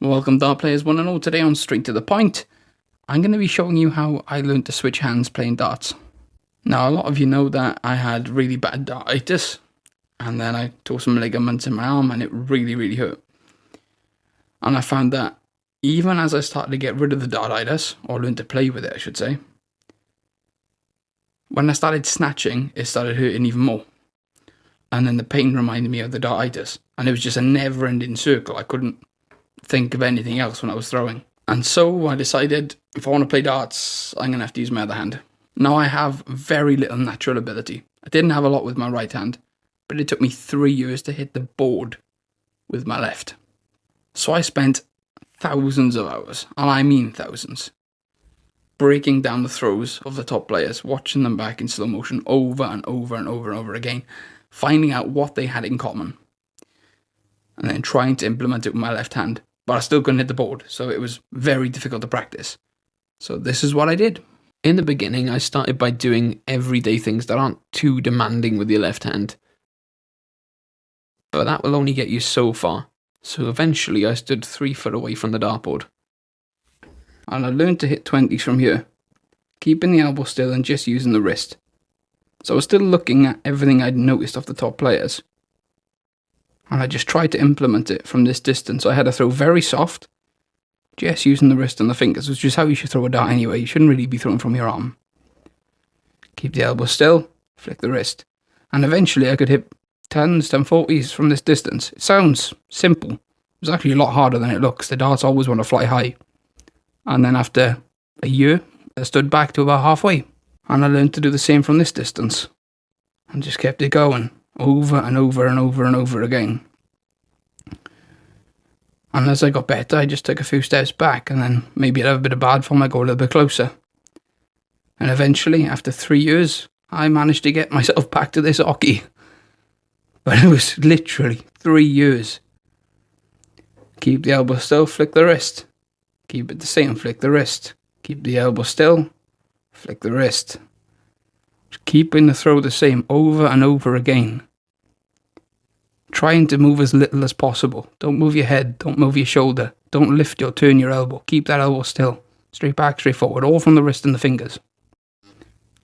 Welcome dart players one and all. Today on Straight to the Point, I'm going to be showing you how I learned to switch hands playing darts. Now a lot of you know that I had really bad dartitis and then I tore some ligaments in my arm and it really hurt. And I found that even as I started to get rid of the dartitis, or learn to play with it I should say, when I started snatching it started hurting even more. And then the pain reminded me of the dartitis and it was just a never ending circle. I couldn't think of anything else when I was throwing. And so I decided if I want to play darts, I'm going to have to use my other hand. Now I have very little natural ability. I didn't have a lot with my right hand, but it took me 3 years to hit the board with my left. So I spent thousands of hours, and I mean thousands, breaking down the throws of the top players, watching them back in slow motion over and over again, finding out what they had in common, and then trying to implement it with my left hand. But I still couldn't hit the board, so it was very difficult to practice. So this is what I did. In the beginning, I started by doing everyday things that aren't too demanding with your left hand. But that will only get you so far. So eventually I stood 3 foot away from the dartboard. And I learned to hit 20s from here, keeping the elbow still and just using the wrist. So I was still looking at everything I'd noticed off the top players. And I just tried to implement it from this distance. I had to throw very soft, just using the wrist and the fingers, which is how you should throw a dart anyway. You shouldn't really be throwing from your arm. Keep the elbow still, flick the wrist. And eventually I could hit 10s, 1040s from this distance. It sounds simple. It's actually a lot harder than it looks. The darts always want to fly high. And then after a year, I stood back to about halfway. And I learned to do the same from this distance. And just kept it going. Over and over again. And as I got better, I just took a few steps back, and then maybe I'd have a bit of bad form, I'd go a little bit closer. And eventually, after 3 years, I managed to get myself back to this hockey. But it was literally 3 years. Keep the elbow still, flick the wrist. Keep it the same, flick the wrist. Keep the elbow still, flick the wrist. Keeping the throw the same over and over again. Trying to move as little as possible. Don't move your head, don't move your shoulder, don't lift or turn your elbow. Keep that elbow still. Straight back, straight forward, all from the wrist and the fingers.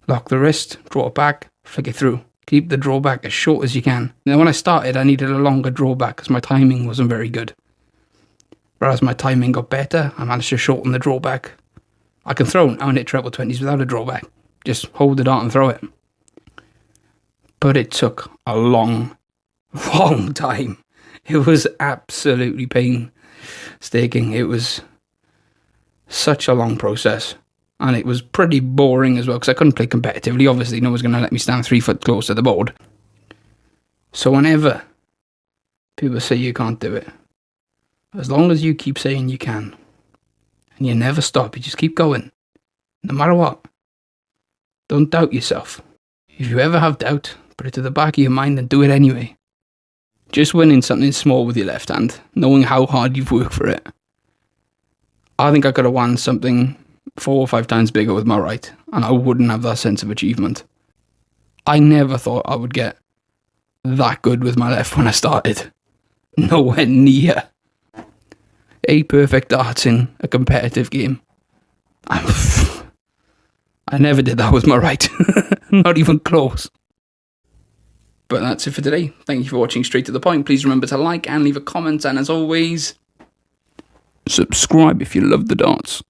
Lock the wrist, draw it back, flick it through. Keep the drawback as short as you can. Now when I started I needed a longer drawback because my timing wasn't very good. But as my timing got better, I managed to shorten the drawback. I can throw now and hit treble 20s without a drawback. Just hold the dart and throw it. But it took a long time. It was absolutely painstaking. It was such a long process. And it was pretty boring as well because I couldn't play competitively. Obviously, no one's going to let me stand 3 foot close to the board. So whenever people say you can't do it, as long as you keep saying you can, and you never stop, you just keep going, no matter what. Don't doubt yourself. If you ever have doubt, put it to the back of your mind and do it anyway. Just winning something small with your left hand, knowing how hard you've worked for it. I think I could have won something 4 or 5 times bigger with my right, and I wouldn't have that sense of achievement. I never thought I would get that good with my left when I started. Nowhere near. 8 perfect darts in a competitive game. I never did that with my right. Not even close. But that's it for today. Thank you for watching Straight to the Point. Please remember to like and leave a comment. And as always, subscribe if you love the darts.